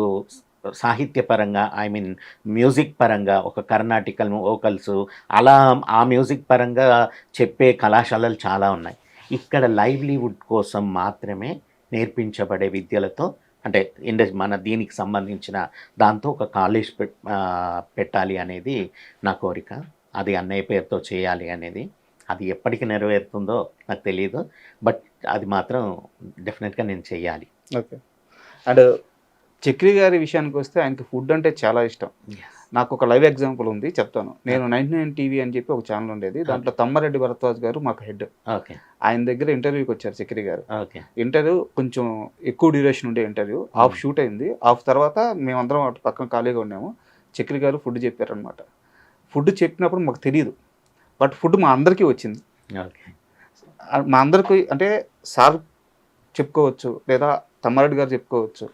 సాహిత్యపరంగా, ఐ మీన్ మ్యూజిక్ పరంగా ఒక కర్ణాటికల్ వోకల్స్ అలా ఆ మ్యూజిక్ పరంగా చెప్పే కళాశాలలు చాలా ఉన్నాయి. ఇక్కడ లైవ్లీవుడ్ కోసం మాత్రమే నేర్పించబడే విద్యలతో, అంటే మన దీనికి సంబంధించిన దాంతో ఒక కాలేజ్ పెట్టాలి అనేది నా కోరిక. అది అన్నయ్య పేరుతో చేయాలి అనేది. అది ఎప్పటికి నెరవేరుతుందో నాకు తెలియదు, బట్ అది మాత్రం డెఫినెట్గా నేను చెయ్యాలి. ఓకే. అండ్ చక్రి గారి విషయానికి వస్తే ఆయనకి ఫుడ్ అంటే చాలా ఇష్టం. నాకు ఒక లైవ్ ఎగ్జాంపుల్ ఉంది, చెప్తాను. నేను 99 టీవీ అని చెప్పి ఒక ఛానల్ ఉండేది, దాంట్లో తమ్మారెడ్డి భరద్వాజ్ గారు మాకు హెడ్. ఓకే. ఆయన దగ్గర ఇంటర్వ్యూకి వచ్చారు చక్రి గారు. ఓకే. ఇంటర్వ్యూ కొంచెం ఎక్కువ డ్యూరేషన్ ఉండే ఇంటర్వ్యూ, హాఫ్ షూట్ అయింది. హాఫ్ తర్వాత మేమందరం అటు పక్కన ఖాళీగా ఉన్నాము. చక్రి గారు ఫుడ్ చెప్పారనమాట. ఫుడ్ చెప్పినప్పుడు మాకు తెలియదు, బట్ ఫుడ్ మా అందరికీ వచ్చింది. ఓకే. మా అందరికీ అంటే సార్ చెప్పుకోవచ్చు, లేదా తమ్మారెడ్డి గారు చెప్పుకోవచ్చు,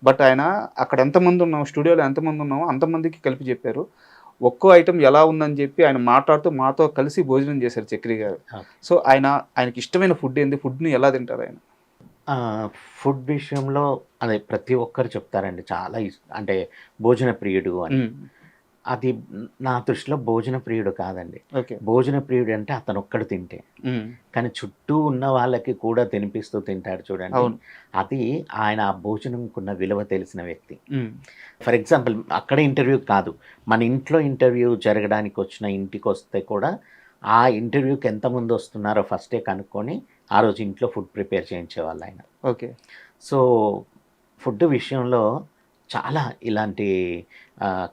బట్ ఆయన అక్కడ ఎంతమంది ఉన్నాం, స్టూడియోలో ఎంతమంది ఉన్నామో అంతమందికి కలిపి చెప్పారు. ఒక్కో ఐటెం ఎలా ఉందని చెప్పి ఆయన మాట్లాడుతూ మాతో కలిసి భోజనం చేశారు చక్రి గారు. సో ఆయనకి ఇష్టమైన ఫుడ్ ఏంది, ఫుడ్ని ఎలా తింటారు ఆయన? ఫుడ్ విషయంలో అదే ప్రతి ఒక్కరు చెప్తారండి, చాలా అంటే భోజన ప్రియుడు అని. అది నా దృష్టిలో భోజన ప్రియుడు కాదండి. ఓకే. భోజన ప్రియుడు అంటే అతను ఒక్కడు తింటే, కానీ చుట్టూ ఉన్న వాళ్ళకి కూడా తినిపిస్తూ తింటాడు చూడండి. అవును. అది ఆయన ఆ భోజనంకున్న విలువ తెలిసిన వ్యక్తి. ఫర్ ఎగ్జాంపుల్ అక్కడ ఇంటర్వ్యూ కాదు, మన ఇంట్లో ఇంటర్వ్యూ జరగడానికి వచ్చిన ఇంటికి వస్తే కూడా ఆ ఇంటర్వ్యూకి ఎంతమంది వస్తున్నారో ఫస్టే కనుక్కొని ఆ రోజు ఇంట్లో ఫుడ్ ప్రిపేర్ చేయించేవాళ్ళు ఆయన. ఓకే. సో ఫుడ్ విషయంలో చాలా ఇలాంటి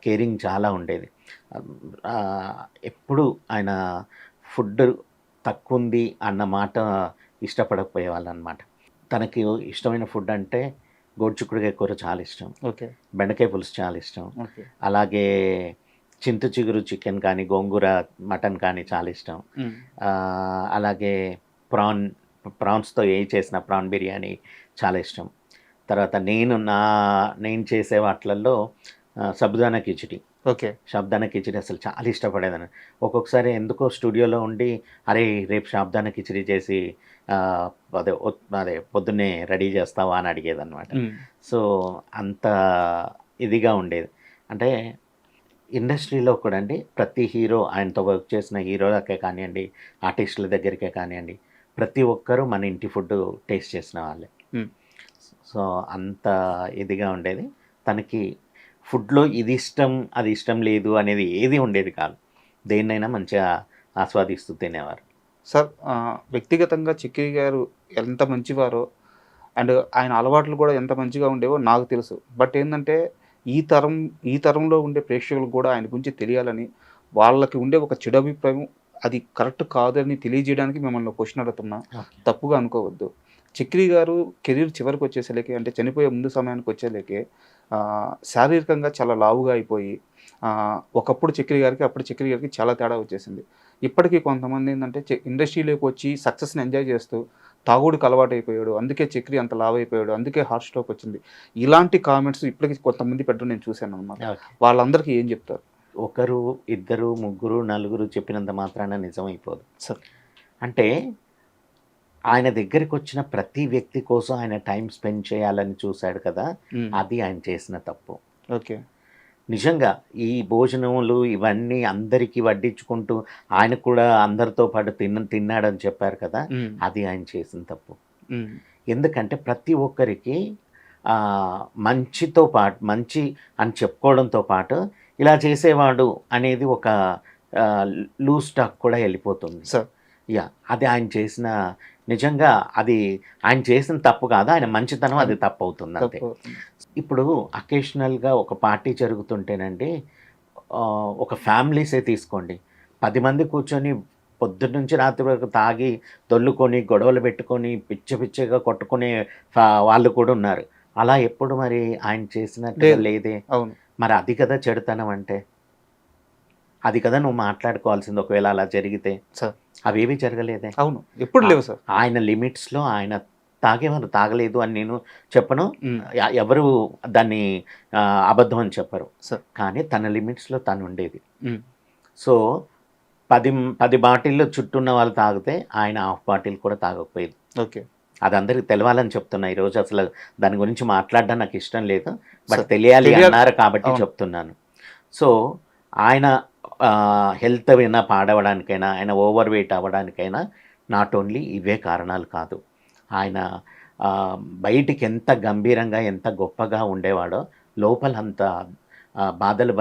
కేరింగ్ చాలా ఉండేది. ఎప్పుడు ఆయన ఫుడ్ తక్కువ ఉంది అన్న మాట ఇష్టపడకపోయేవాళ్ళు అనమాట. తనకి ఇష్టమైన ఫుడ్ అంటే గోడ్చిక్కుడుకాయ కూర చాలా ఇష్టం, ఓకే. బెండకాయ పులుసు చాలా ఇష్టం, ఓకే. అలాగే చింత చిగురు చికెన్ కానీ గోంగూర మటన్ కానీ చాలా ఇష్టం. అలాగే ప్రాన్స్తో చేసిన ప్రాన్ బిర్యానీ చాలా ఇష్టం. తర్వాత నేను చేసే వాటిలలో సబుదానా కిచిడి, ఓకే. షాబ్దానా కిచిడి అసలు చాలా ఇష్టపడేదాన్ని. ఒక్కొక్కసారి ఎందుకో స్టూడియోలో ఉండి అరే రేపు షాబ్దానా కిచిడి చేసి అదే పొద్దున్నే రెడీ చేస్తావా అని అడిగేదన్నమాట. సో అంత ఇదిగా ఉండేది. అంటే ఇండస్ట్రీలో కూడా అండి ప్రతి హీరో, ఆయనతో వర్క్ చేసిన హీరోలకే కానివ్వండి, ఆర్టిస్టుల దగ్గరికే కానివ్వండి, ప్రతి ఒక్కరూ మన ఇంటి ఫుడ్ టేస్ట్ చేసిన వాళ్ళే. సో అంత ఇదిగా ఉండేది. తనకి ఫుడ్లో ఇది ఇష్టం అది ఇష్టం లేదు అనేది ఏది ఉండేది కాదు, దేన్నైనా మంచిగా ఆస్వాదిస్తూ తినేవారు. సార్ వ్యక్తిగతంగా చక్రి గారు ఎంత మంచివారో అండ్ ఆయన అలవాట్లు కూడా ఎంత మంచిగా ఉండేవో నాకు తెలుసు. బట్ ఏంటంటే ఈ తరంలో ఉండే ప్రేక్షకులకు కూడా ఆయన గురించి తెలియాలని, వాళ్ళకి ఉండే ఒక చెడు అభిప్రాయం అది కరెక్ట్ కాదని తెలియజేయడానికి మిమ్మల్ని క్వశ్చన్ అడుగుతున్నా, తప్పుగా అనుకోవద్దు. చక్రి గారు కెరీర్ చివరికి వచ్చేసరికి, అంటే చనిపోయే ముందు సమయానికి వచ్చేలేకే శారీరకంగా చాలా లావుగా అయిపోయి, ఒకప్పుడు చక్రి గారికి అప్పుడు చక్రి గారికి చాలా తేడా వచ్చేసింది. ఇప్పటికీ కొంతమంది ఏంటంటే ఇండస్ట్రీలోకి వచ్చి సక్సెస్ని ఎంజాయ్ చేస్తూ తాగుడికి అలవాటు అయిపోయాడు, అందుకే చక్రి అంత లావు అయిపోయాడు, అందుకే హార్ట్ స్ట్రోక్ వచ్చింది, ఇలాంటి కామెంట్స్ ఇప్పటికీ కొంతమంది పెట్టడం నేను చూశాను అనమాట. వాళ్ళందరికీ ఏం చెప్తారు? ఒకరు ఇద్దరు ముగ్గురు నలుగురు చెప్పినంత మాత్రాన నిజమైపోదు సార్. అంటే ఆయన దగ్గరికి వచ్చిన ప్రతి వ్యక్తి కోసం ఆయన టైం స్పెండ్ చేయాలని చూశాడు కదా, అది ఆయన చేసిన తప్పు. ఓకే. నిజంగా ఈ భోజనములు ఇవన్నీ అందరికీ వడ్డించుకుంటూ ఆయన కూడా అందరితో పాటు తిన్నాడని చెప్పారు కదా, అది ఆయన చేసిన తప్పు. ఎందుకంటే ప్రతి ఒక్కరికి మంచితో పాటు మంచి అని చెప్పుకోవడంతో పాటు ఇలా చేసేవాడు అనేది ఒక లూజ్ టాక్ కూడా వెళ్ళిపోతుంది సార్. అది ఆయన చేసిన, నిజంగా అది ఆయన చేసిన తప్పు కాదు, ఆయన మంచితనం అది తప్పు అవుతుంది అంతే. ఇప్పుడు అకేషనల్గా ఒక పార్టీ జరుగుతుంటేనండి, ఒక ఫ్యామిలీసే తీసుకోండి, 10 మంది కూర్చొని పొద్దున్న నుంచి రాత్రి వరకు తాగి దొల్లుకొని గొడవలు పెట్టుకొని పిచ్చగా కొట్టుకునే వాళ్ళు కూడా ఉన్నారు. అలా ఎప్పుడు మరి ఆయన చేసినట్టు లేదే. అవును. మరి అది కదా చెడుతనం అంటే, అది కదా నువ్వు మాట్లాడుకోవాల్సింది. ఒకవేళ అలా జరిగితే సార్ అవేవి జరగలేదే. అవును, ఎప్పుడు లేవు సార్. ఆయన లిమిట్స్లో ఆయన తాగేవారు, తాగలేదు అని నేను చెప్పను, ఎవరు దాన్ని అబద్ధం అని చెప్పరు, కానీ తన లిమిట్స్లో తను ఉండేది. సో 10 బాటిల్లో చుట్టూ ఉన్న వాళ్ళు తాగితే ఆయన హాఫ్ బాటిల్ కూడా తాగకపోయేది. ఓకే. అది అందరికి తెలవాలని చెప్తున్నా. ఈరోజు అసలు దాని గురించి మాట్లాడడం నాకు ఇష్టం లేదు, బట్ తెలియాలి అన్నారు కాబట్టి చెప్తున్నాను. సో ఆయన హెల్త్ అయినా పాడవడానికైనా, ఆయన ఓవర్ వెయిట్ అవ్వడానికైనా నాట్ ఓన్లీ ఇవే కారణాలు కాదు. ఆయన బయటికి ఎంత గంభీరంగా ఎంత గొప్పగా ఉండేవాడో లోపల అంత బాధలు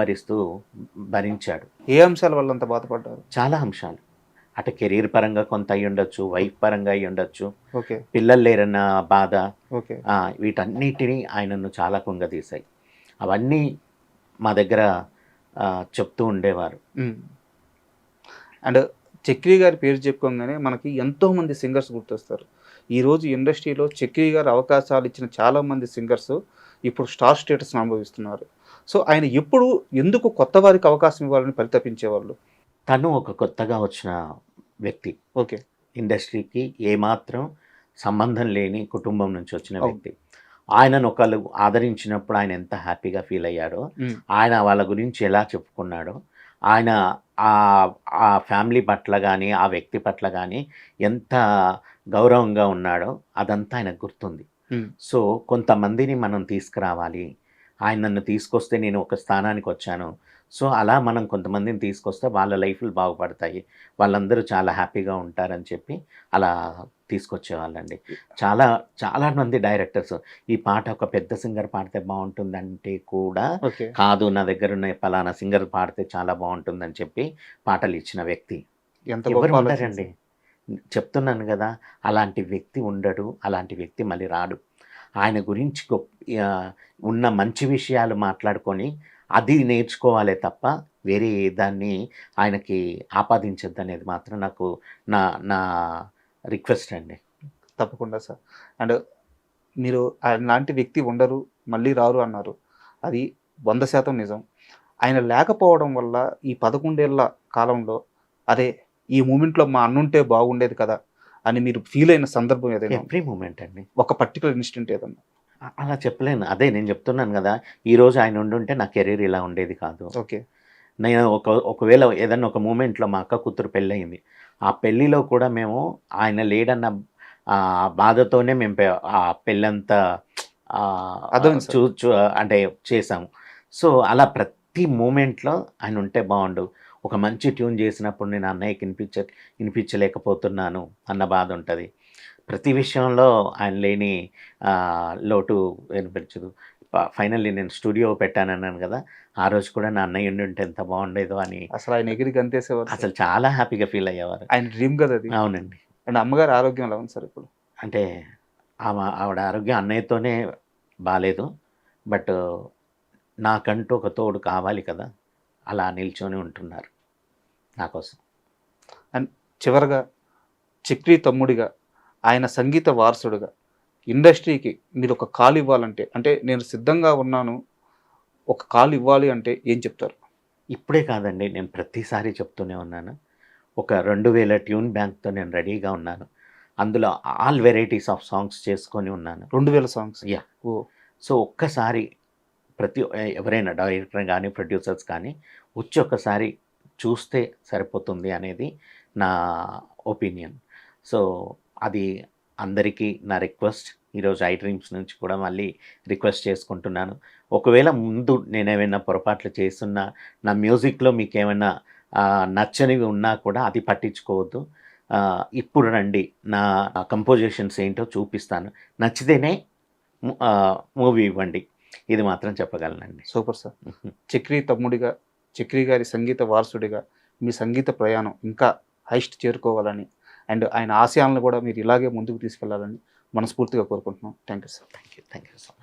భరించాడు. ఏ అంశాల వల్ల అంత బాధపడ్డారు? చాలా అంశాలు. అటు కెరీర్ పరంగా కొంత అయి ఉండొచ్చు, వైఫ్ పరంగా అయి ఉండొచ్చు, ఓకే, పిల్లలు లేరన్న బాధ, ఓకే, వీటన్నిటినీ ఆయనను చాలా కుంగదీశాయి. అవన్నీ మా దగ్గర చెప్తూ ఉండేవారు. అండ్ చక్రి గారి పేరు చెప్పుకోగానే మనకి ఎంతోమంది సింగర్స్ గుర్తొస్తారు. ఈరోజు ఇండస్ట్రీలో చక్రి గారు అవకాశాలు ఇచ్చిన చాలామంది సింగర్స్ ఇప్పుడు స్టార్ స్టేటస్ని అనుభవిస్తున్నారు. సో ఆయన ఎందుకు కొత్త వారికి అవకాశం ఇవ్వాలని పరితపించేవాళ్ళు? తను ఒక కొత్తగా వచ్చిన వ్యక్తి, ఓకే, ఇండస్ట్రీకి ఏమాత్రం సంబంధం లేని కుటుంబం నుంచి వచ్చిన వ్యక్తి. ఆయనను ఒకళ్ళు ఆదరించినప్పుడు ఆయన ఎంత హ్యాపీగా ఫీల్ అయ్యాడో, ఉమ్, ఆయన వాళ్ళ గురించి ఎలా చెప్పుకున్నాడో, ఆయన ఆ ఆ ఫ్యామిలీ పట్ల కానీ ఆ వ్యక్తి పట్ల కానీ ఎంత గౌరవంగా ఉన్నాడో అదంతా ఆయనకు గుర్తుంది. ఉమ్, సో కొంతమందిని మనం తీసుకురావాలి. ఆయన నన్ను తీసుకొస్తే నేను ఒక స్థానానికి వచ్చాను. సో అలా మనం కొంతమందిని తీసుకొస్తే వాళ్ళ లైఫ్లు బాగుపడతాయి, వాళ్ళందరూ చాలా హ్యాపీగా ఉంటారని చెప్పి అలా తీసుకొచ్చేవాళ్ళండి. చాలా చాలా మంది డైరెక్టర్స్ ఈ పాట ఒక పెద్ద సింగర్ పాడితే బాగుంటుందంటే కూడా ఓకే. కాదు, నా దగ్గర ఉన్న పలానా సింగర్ పాడితే చాలా బాగుంటుందని చెప్పి పాటలు ఇచ్చిన వ్యక్తి ఎంత ఎవరు గొప్ప ఉండరండి. చెప్తున్నాను కదా, అలాంటి వ్యక్తి ఉండడు, అలాంటి వ్యక్తి మళ్ళీ రాడు. ఆయన గురించి ఉన్న మంచి విషయాలు మాట్లాడుకొని అది నేర్చుకోవాలే తప్ప వేరే ఏ దాన్ని ఆయనకి ఆపాదించద్దు అనేది మాత్రం నాకు నా నా రిక్వెస్ట్ అండి. తప్పకుండా సార్. అండ్ మీరు ఆయన లాంటి వ్యక్తి ఉండరు, మళ్ళీ రారు అన్నారు. అది 100% నిజం. ఆయన లేకపోవడం వల్ల ఈ 11 ఏళ్ల కాలంలో అరే ఈ మూమెంట్లో మా అన్నుంటే బాగుండేది కదా అని మీరు ఫీల్ అయిన సందర్భం ఏదైనా ఉందా? ఎవ్రీ మూమెంట్ అండి. ఒక పర్టికులర్ ఇన్సిడెంట్ ఏదన్నా? అలా చెప్పలేను. అదే నేను చెప్తున్నాను కదా, ఈరోజు ఆయన ఉండుంటే నా కెరీర్ ఇలా ఉండేది కాదు. ఓకే. నేను ఒకవేళ ఏదన్నా ఒక మూమెంట్లో మా అక్క కూతురు పెళ్ళయింది, ఆ పెళ్ళిలో కూడా మేము ఆయన లేడన్న బాధతోనే మేము ఆ పెళ్ళంతా అర్థమైంది సార్. అంటే చేసాము. సో అలా ప్రతి మూమెంట్లో ఆయన ఉంటే బాగుండు. ఒక మంచి ట్యూన్ చేసినప్పుడు నేను అన్నయ్యకి వినిపించలేకపోతున్నాను అన్న బాధ ఉంటుంది. ప్రతి విషయంలో ఆయన లేని లోటు వినిపించదు. ఫైనల్లీ నేను స్టూడియో పెట్టానన్నాను కదా, ఆ రోజు కూడా నా అన్నయ్య ఉంటే ఎంత బాగుండేదో అని అసలు ఆయన ఎగిరి గంతేసేవారు సార్. అసలు చాలా హ్యాపీగా ఫీల్ అయ్యేవారు. ఆయన డ్రీమ్ కదా అది. అవునండి. అండ్ అమ్మగారి ఆరోగ్యం ఎలా ఉంది సార్ ఇప్పుడు? అంటే ఆవిడ ఆరోగ్యం అన్నయ్యతోనే బాగాలేదు. బట్ నాకంటూ ఒక తోడు కావాలి కదా, అలా నిల్చొని ఉంటున్నారు నా కోసం. అండ్ చివరగా చక్రి తమ్ముడిగా, ఆయన సంగీత వారసుడుగా ఇండస్ట్రీకి మీరు ఒక కాల్ ఇవ్వాలంటే, అంటే నేను సిద్ధంగా ఉన్నాను, ఒక కాల్ ఇవ్వాలి అంటే ఏం చెప్తారు? ఇప్పుడే కాదండి, నేను ప్రతిసారి చెప్తూనే ఉన్నాను. ఒక 2000 ట్యూన్ బ్యాంక్తో నేను రెడీగా ఉన్నాను. అందులో ఆల్ వెరైటీస్ ఆఫ్ సాంగ్స్ చేసుకొని ఉన్నాను. 2000 సాంగ్స్? యా. ఓ. సో ఒక్కసారి ఎవరైనా డైరెక్టర్ కానీ ప్రొడ్యూసర్స్ కానీ వచ్చి ఒక్కసారి చూస్తే సరిపోతుంది అనేది నా ఒపీనియన్. సో అది అందరికీ నా రిక్వెస్ట్. ఈరోజు ఐ డ్రీమ్స్ నుంచి కూడా మళ్ళీ రిక్వెస్ట్ చేసుకుంటున్నాను. ఒకవేళ ముందు నేనేమైనా పొరపాట్లు చేస్తున్నా, నా మ్యూజిక్లో మీకు ఏమైనా నచ్చనివి ఉన్నా కూడా అది పట్టించుకోవద్దు. ఇప్పుడు రండి, నా కంపోజిషన్స్ ఏంటో చూపిస్తాను, నచ్చితేనే మూవీ ఇవ్వండి, ఇది మాత్రం చెప్పగలనండి. Super sir. చక్రి తమ్ముడిగా, చక్రి గారి సంగీత వారసుడిగా మీ సంగీత ప్రయాణం ఇంకా హైస్ట్ చేరుకోవాలని, అండ్ ఆయన ఆశయాలను కూడా మీరు ఇలాగే ముందుకు తీసుకెళ్లాలని మనస్ఫూర్తిగా కోరుకుంటున్నాం. Thank you sir. Thank you so much.